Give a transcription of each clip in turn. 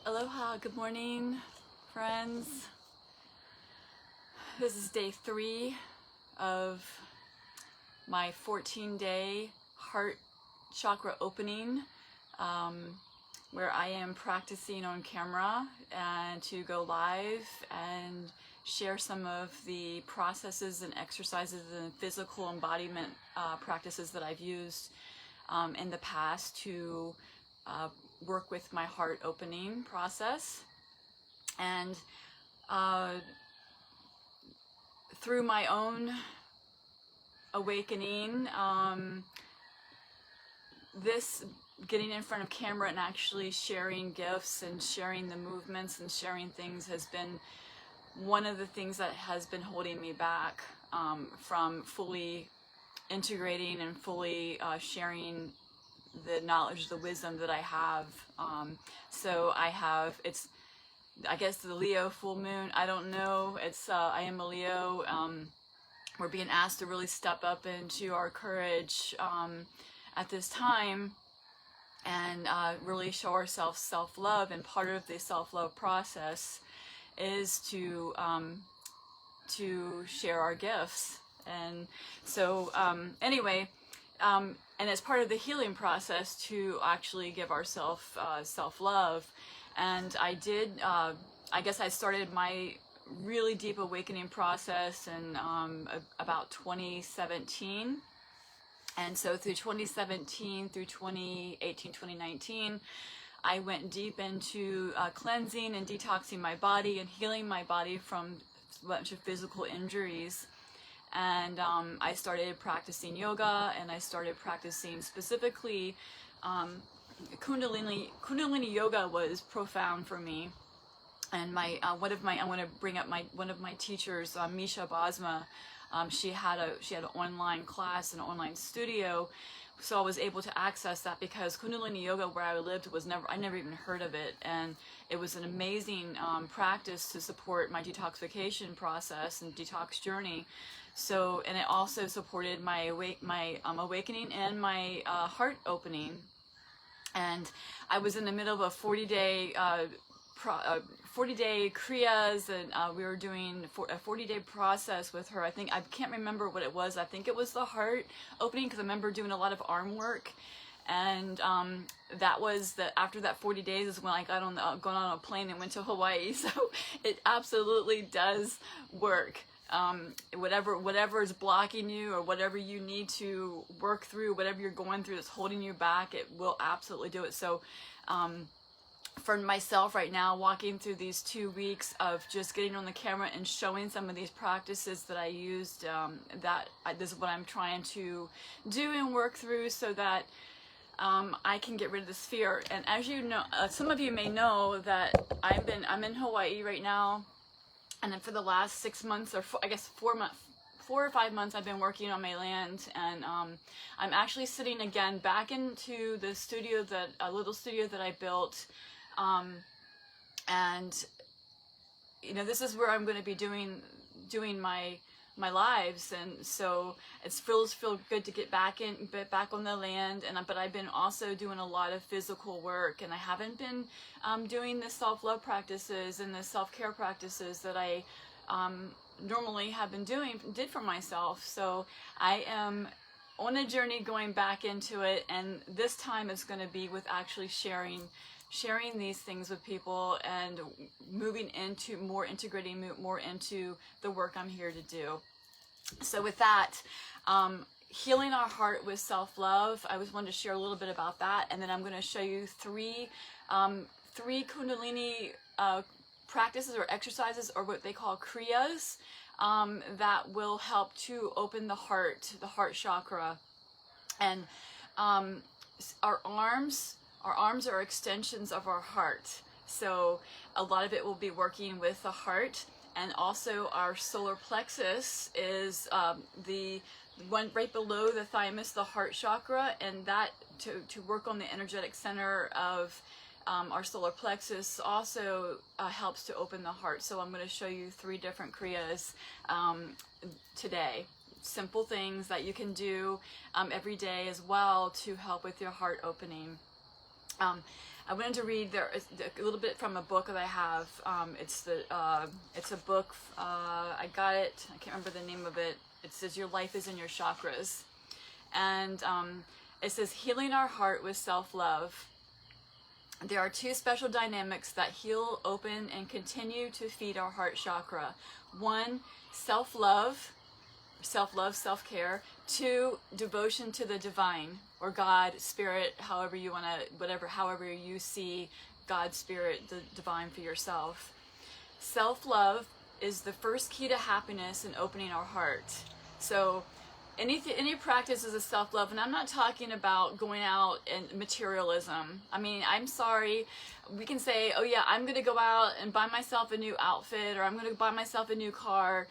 Aloha, good morning, friends. This is day 3 of my 14-day heart chakra opening, where I am practicing on camera and to go live and share some of the processes and exercises and physical embodiment practices that I've used in the past to work with my heart opening process. And through my own awakening, this getting in front of camera and actually sharing gifts and sharing the movements and sharing things has been one of the things that has been holding me back from fully integrating and fully sharing the knowledge, the wisdom that I have. So I have, I guess the Leo full moon, I don't know, I am a Leo. We're being asked to really step up into our courage at this time and really show ourselves self-love. And part of the self-love process is to share our gifts. And so anyway, and as part of the healing process to actually give ourselves self-love. And I did, I guess I started my really deep awakening process in about 2017. And so through 2017 through 2018, 2019, I went deep into cleansing and detoxing my body and healing my body from a bunch of physical injuries. And I started practicing yoga, and I started practicing specifically Kundalini. Kundalini yoga was profound for me. And I want to bring up one of my teachers, Misha Bosma. She had an online class, an online studio, so I was able to access that because Kundalini yoga where I lived I never even heard of it, and it was an amazing practice to support my detoxification process and detox journey. So, and it also supported my awakening and my heart opening. And I was in the middle of a 40-day 40-day kriyas, and we were doing a 40-day process with her. I can't remember what it was. I think it was the heart opening, because I remember doing a lot of arm work. And that was after that 40 days is when I got going on a plane and went to Hawaii. So it absolutely does work. Whatever is blocking you, or whatever you need to work through, whatever you're going through that's holding you back, it will absolutely do it. So for myself right now, walking through these 2 weeks of just getting on the camera and showing some of these practices that I used, this is what I'm trying to do and work through so that I can get rid of this fear. And as you know, some of you may know that I'm in Hawaii right now. And then for the last 6 months, or I guess 4 or 5 months, I've been working on my land, and I'm actually sitting again back into the studio, a little studio that I built, and you know, this is where I'm going to be doing my lives, and so it feels good to get back on the land. But I've been also doing a lot of physical work, and I haven't been doing the self-love practices and the self-care practices that I normally have been did for myself. So I am on a journey going back into it, and this time it's going to be with actually sharing these things with people and moving into integrating more into the work I'm here to do. So with that, healing our heart with self-love, I just wanted to share a little bit about that, and then I'm going to show you three Kundalini practices or exercises, or what they call kriyas, that will help to open the heart chakra. And our arms are extensions of our heart. So a lot of it will be working with the heart, and also our solar plexus is the one right below the thymus, the heart chakra, and that to work on the energetic center of our solar plexus also helps to open the heart. So I'm going to show you 3 different kriyas today. Simple things that you can do every day as well to help with your heart opening. I wanted to read a little bit from a book that I have. It's a book. I got it. I can't remember the name of it. It says your life is in your chakras, and it says healing our heart with self-love. There are two special dynamics that heal, open, and continue to feed our heart chakra. One, self-love, self-care. Two, devotion to the divine, or God, spirit, however you want to, however you see God, spirit, the divine for yourself. Self-love is the first key to happiness and opening our heart. So any practice is a self-love, and I'm not talking about going out and materialism. I mean, I'm sorry, we can say, oh yeah, I'm gonna go out and buy myself a new outfit, or I'm gonna buy myself a new car.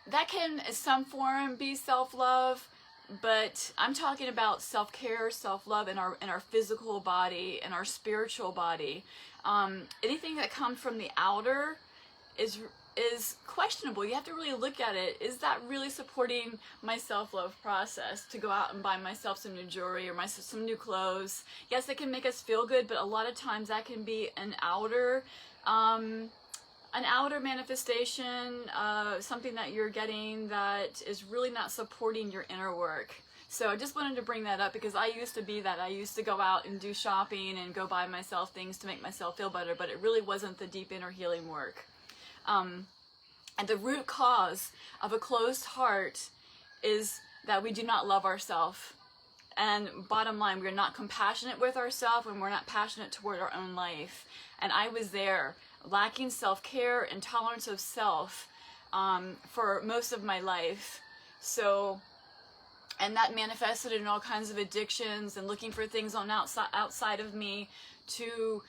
That can, in some form, be self-love, but I'm talking about self-care, self-love in our physical body and our spiritual body. Anything that comes from the outer is questionable. You have to really look at it. Is that really supporting my self-love process, to go out and buy myself some new jewelry or some new clothes? Yes, it can make us feel good, but a lot of times that can be an outer manifestation, something that you're getting that is really not supporting your inner work. So I just wanted to bring that up because I used to be that. I used to go out and do shopping and go buy myself things to make myself feel better, but it really wasn't the deep inner healing work. And the root cause of a closed heart is that we do not love ourselves. And bottom line, we're not compassionate with ourselves, and we're not passionate toward our own life. And I was there, lacking self-care and tolerance of self for most of my life. So, and that manifested in all kinds of addictions and looking for things on outside of me to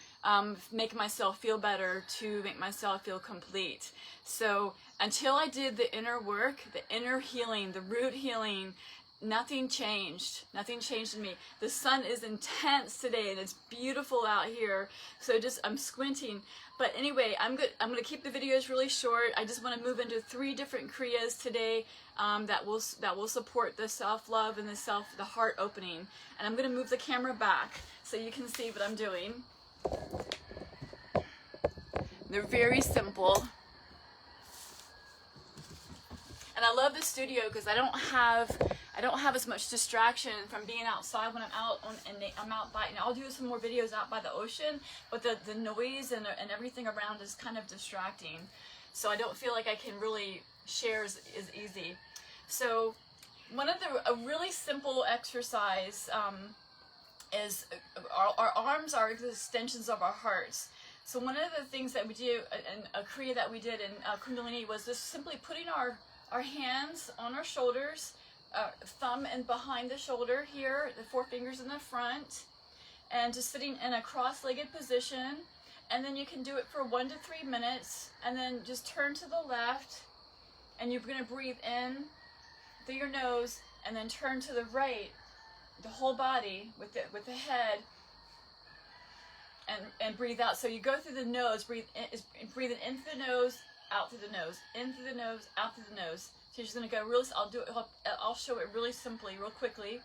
make myself feel better, to make myself feel complete. So until I did the inner work, the inner healing, the root healing, nothing changed. Nothing changed in me. The sun is intense today and it's beautiful out here. So I'm squinting. But anyway, I'm going to keep the videos really short. I just want to move into 3 different kriyas today that will support the self-love and the heart opening. And I'm going to move the camera back so you can see what I'm doing. They're very simple. And I love the studio because I don't have as much distraction from being outside when I'm out I'm out by, and I'll do some more videos out by the ocean, but the noise and everything around is kind of distracting. So I don't feel like I can really share as easy. So a really simple exercise is our arms are extensions of our hearts. So one of the things that we do, and a kriya that we did in Kundalini, was just simply putting our hands on our shoulders, thumb and behind the shoulder here, the 4 fingers in the front, and just sitting in a cross-legged position. And then you can do it for 1 to 3 minutes, and then just turn to the left, and you're going to breathe in through your nose, and then turn to the right, the whole body with the head, and breathe out. So you go through the nose, breathing in through the nose, out through the nose, in through the nose, out through the nose. So you're just gonna go really. I'll show it really simply, real quickly.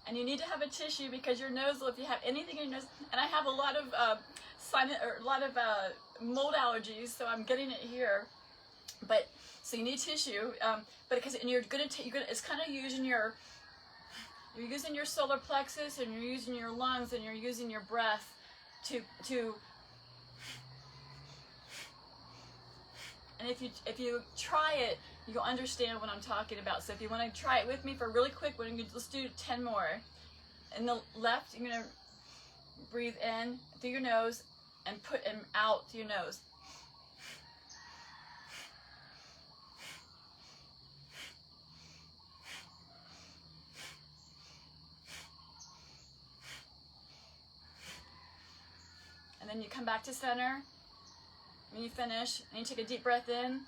And you need to have a tissue because your nose, if you have anything in your nose, and I have a lot of mold allergies, so I'm getting it here. But so you need tissue, but because you're gonna it's kind of you're using your solar plexus, and you're using your lungs, and you're using your breath to. And if you try it, you'll understand what I'm talking about. So if you want to try it with me for really quick, let's do 10 more. In the left, you're gonna breathe in through your nose and put them out through your nose. And then you come back to center. When you finish, and you take a deep breath in,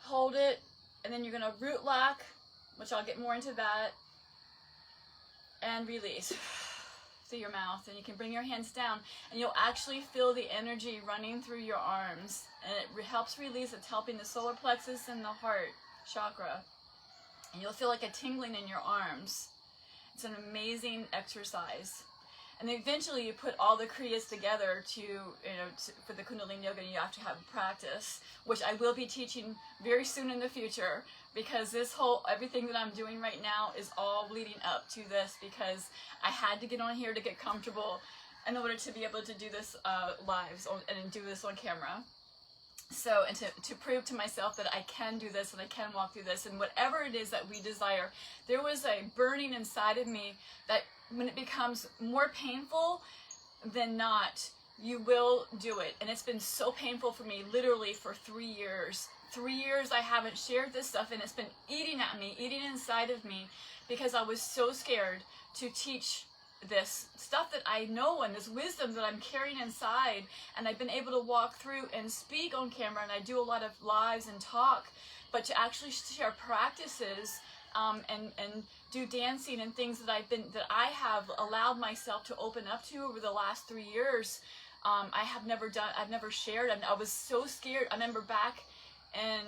hold it, and then you're going to root lock, which I'll get more into that. and release through your mouth. And you can bring your hands down, and you'll actually feel the energy running through your arms, and it helps release. It's helping the solar plexus and the heart chakra, and you'll feel like a tingling in your arms. It's an amazing exercise. And eventually you put all the kriyas together for the Kundalini yoga, and you have to have practice, which I will be teaching very soon in the future, because everything that I'm doing right now is all leading up to this, because I had to get on here to get comfortable in order to be able to do this live and do this on camera. So, and to prove to myself that I can do this and I can walk through this, and whatever it is that we desire. There was a burning inside of me that when it becomes more painful than not, you will do it. And it's been so painful for me, literally for 3 years. 3 years I haven't shared this stuff, and it's been eating at me, eating inside of me, because I was so scared to teach this stuff that I know, and this wisdom that I'm carrying inside, and I've been able to walk through and speak on camera, and I do a lot of lives and talk, but to actually share practices and do dancing and things that I have allowed myself to open up to over the last 3 years, I've never shared. I was so scared. I remember back in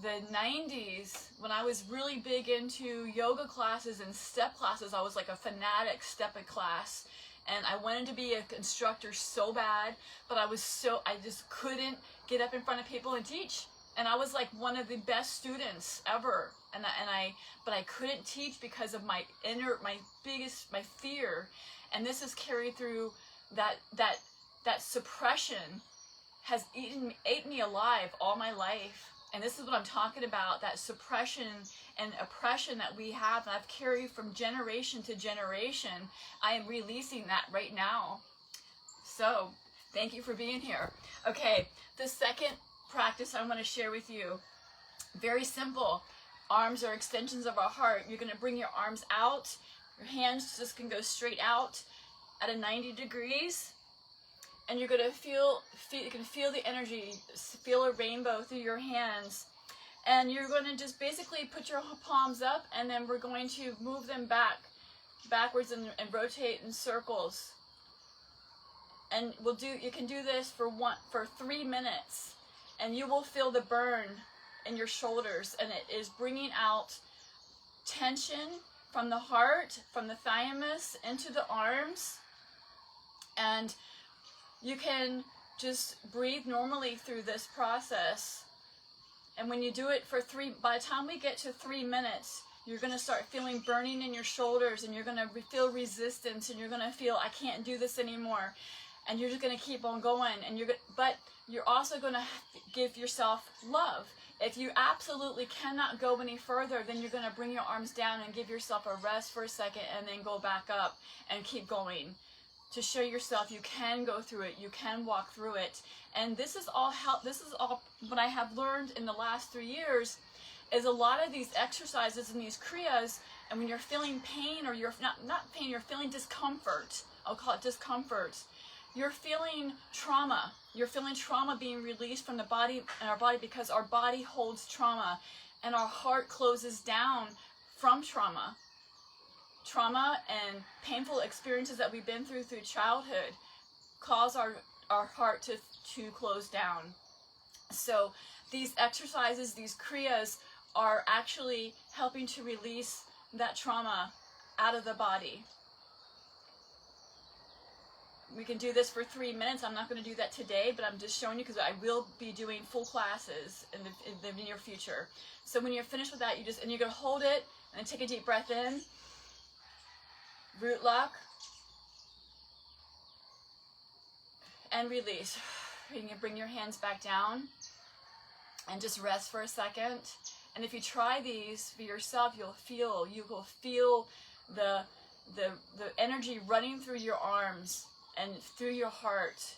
the 90s, when I was really big into yoga classes and step classes, I was like a fanatic step class, and I wanted to be an instructor so bad, but I just couldn't get up in front of people and teach. And I was like one of the best students ever, but I couldn't teach because of my fear. And this has carried through that suppression has ate me alive all my life. And this is what I'm talking about, that suppression and oppression that we have, and I've carried from generation to generation. I am releasing that right now. So, thank you for being here. Okay, the second practice I want to share with you, very simple. Arms are extensions of our heart. You're going to bring your arms out. Your hands just can go straight out at a 90 degrees. And you're going to you can feel the energy, feel a rainbow through your hands. And you're going to just basically put your palms up, and then we're going to move them backwards and rotate in circles. And you can do this for 3 minutes, and you will feel the burn in your shoulders, and it is bringing out tension from the heart, from the thymus into the arms. And you can just breathe normally through this process. And when you do it by the time we get to 3 minutes, you're going to start feeling burning in your shoulders, and you're going to feel resistance, and you're going to feel, I can't do this anymore. And you're just going to keep on going. But you're also going to give yourself love. If you absolutely cannot go any further, then you're going to bring your arms down and give yourself a rest for a second, and then go back up and keep going. To show yourself you can go through it, you can walk through it. And this is all what I have learned in the last 3 years, is a lot of these exercises and these kriyas, and when you're feeling pain, or you're not pain, you're feeling discomfort, I'll call it discomfort. You're feeling trauma. You're feeling trauma being released from the body and our body, because our body holds trauma, and our heart closes down from trauma. Trauma and painful experiences that we've been through childhood cause our heart to close down. So these exercises, these kriyas, are actually helping to release that trauma out of the body. We can do this for 3 minutes. I'm not going to do that today, but I'm just showing you because I will be doing full classes in the near future. So when you're finished with that, you're going to hold it, and then take a deep breath in. Root lock. And release. You can bring your hands back down and just rest for a second. And if you try these for yourself, you will feel the energy running through your arms and through your heart.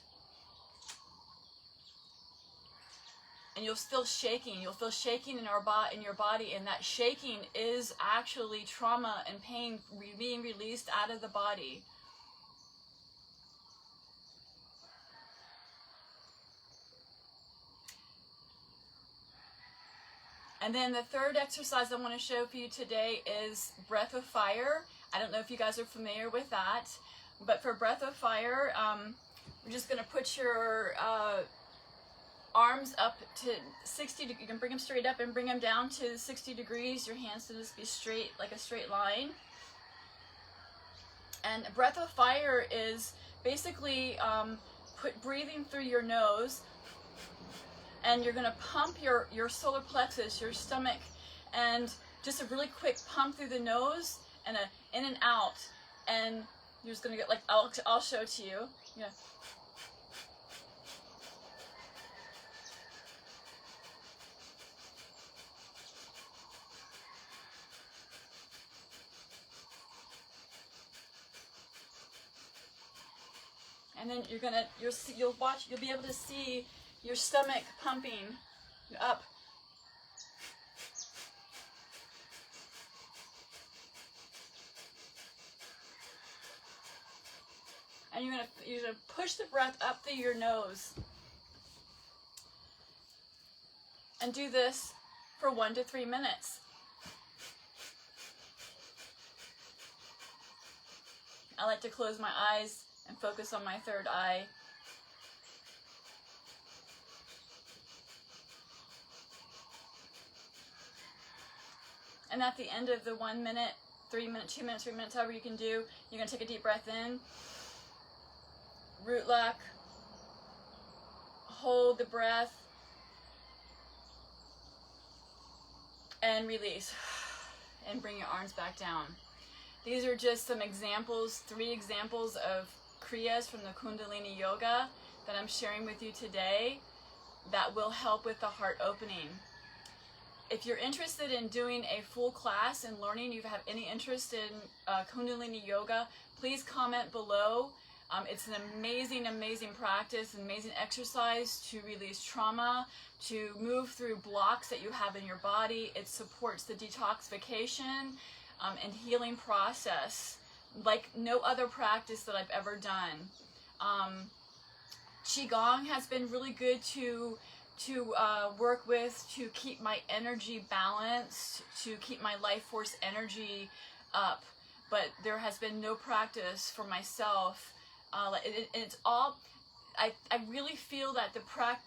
And you'll feel shaking. You'll feel shaking in your body, and that shaking is actually trauma and pain being released out of the body. And then the third exercise I want to show for you today is breath of fire. I don't know if you guys are familiar with that, but for breath of fire, we're just going to put your arms up to 60 degrees. You can bring them straight up and bring them down to 60 degrees. Your hands to just be straight, like a straight line. And breath of fire is basically breathing through your nose, and you're going to pump your solar plexus, your stomach, and just a really quick pump through the nose and a in and out, and you're just going to get like, I'll show it to you. Yeah. And then you'll be able to see your stomach pumping up. And you're gonna push the breath up through your nose. And do this for 1 to 3 minutes. I like to close my eyes and focus on my third eye. And at the end of the 1 minute, 3 minutes, 2 minutes, 3 minutes, however you can do, you're going to take a deep breath in, root lock, hold the breath, and release, and bring your arms back down. These are just some examples, 3 examples of Kriyas from the Kundalini Yoga that I'm sharing with you today that will help with the heart opening. If you're interested in doing a full class and learning, you have any interest in Kundalini Yoga, please comment below. It's an amazing, amazing practice, an amazing exercise to release trauma, to move through blocks that you have in your body. It supports the detoxification and healing process like no other practice that I've ever done. Qigong has been really good to work with, to keep my energy balanced, to keep my life force energy up, but there has been no practice for myself. It's all, I really feel that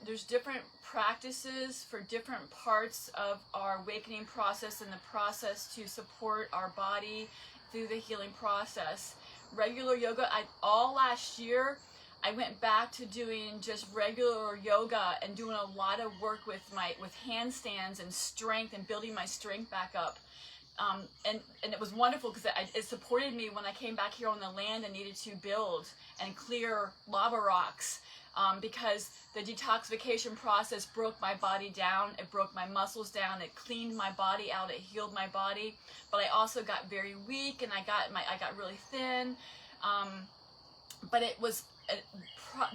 there's different practices for different parts of our awakening process and the process to support our body through the healing process. Regular yoga, all last year, I went back to doing just regular yoga and doing a lot of work with handstands and strength and building my strength back up. And it was wonderful because it supported me when I came back here on the land and needed to build and clear lava rocks, because the detoxification process broke my body down, it broke my muscles down, it cleaned my body out, it healed my body, but I also got very weak and I got really thin, but it was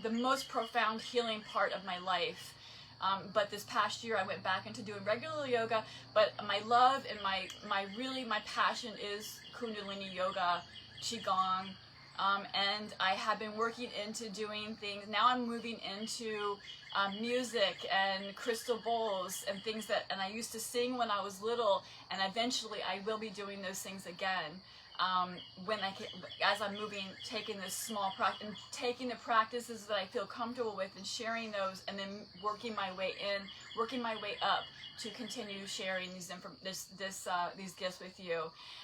the most profound healing part of my life. But this past year I went back into doing regular yoga, but my love and my passion is Kundalini Yoga, Qigong, and I have been working into doing things. Now I'm moving into music and crystal bowls and things and I used to sing when I was little, and eventually I will be doing those things again. As I'm moving, taking this small practice and taking the practices that I feel comfortable with and sharing those, and then working my way up to continue sharing these gifts with you.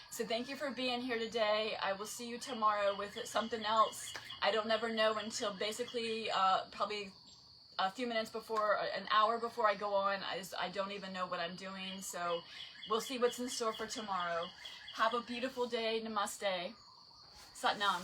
So thank you for being here today. I will see you tomorrow with something else. I don't never know until basically probably a few minutes before, an hour before I go on. I don't even know what I'm doing. So we'll see what's in store for tomorrow. Have a beautiful day. Namaste. Sat Nam.